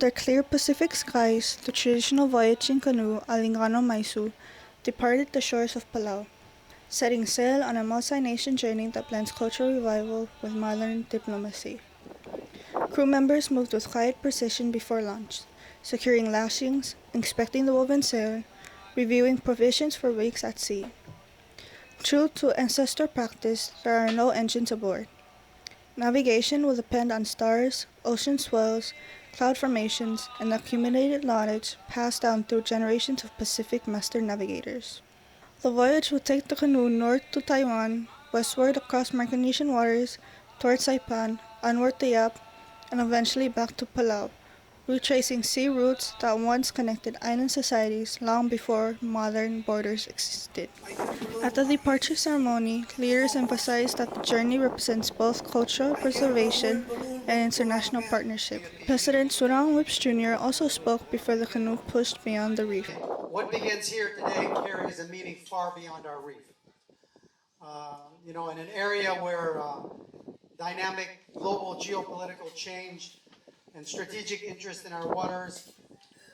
Under clear Pacific skies, the traditional voyaging canoe Alingano Maisu departed the shores of Palau, setting sail on a multi-nation journey that blends cultural revival with modern diplomacy. Crew members moved with quiet precision before launch, securing lashings, inspecting the woven sail, reviewing provisions for weeks at sea. True to ancestor practice, there are no engines aboard. Navigation will depend on stars, ocean swells, cloud formations, and accumulated knowledge passed down through generations of Pacific master navigators. The voyage will take the canoe north to Taiwan, westward across Micronesian waters, toward Saipan, onward to Yap, and eventually back to Palau, retracing sea routes that once connected island societies long before modern borders existed. At the departure ceremony, leaders emphasized that the journey represents both cultural preservation and international partnership. President Surang Whips Jr. also spoke before the canoe pushed beyond the reef. What begins here today carries a meaning far beyond our reef. In an area where dynamic global geopolitical change and strategic interest in our waters,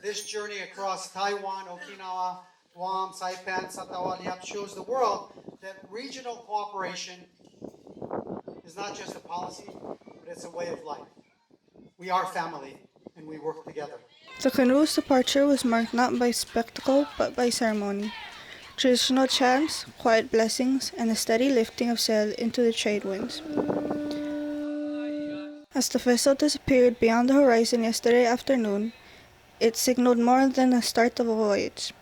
this journey across Taiwan, Okinawa, Guam, Saipan, Satawal, Yap shows the world that regional cooperation is not just a policy, but it's a way of life. We are family, and we work together. The canoe's departure was marked not by spectacle, but by ceremony. Traditional chants, quiet blessings, and a steady lifting of sail into the trade winds. As the vessel disappeared beyond the horizon yesterday afternoon, it signaled more than the start of a voyage.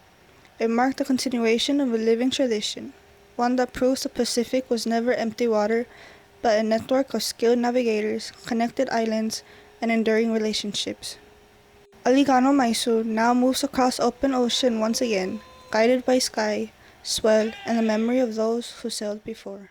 It marked the continuation of a living tradition, one that proves the Pacific was never empty water, but a network of skilled navigators, connected islands, and enduring relationships. Alingano Maisu now moves across open ocean once again, guided by sky, swell, and the memory of those who sailed before.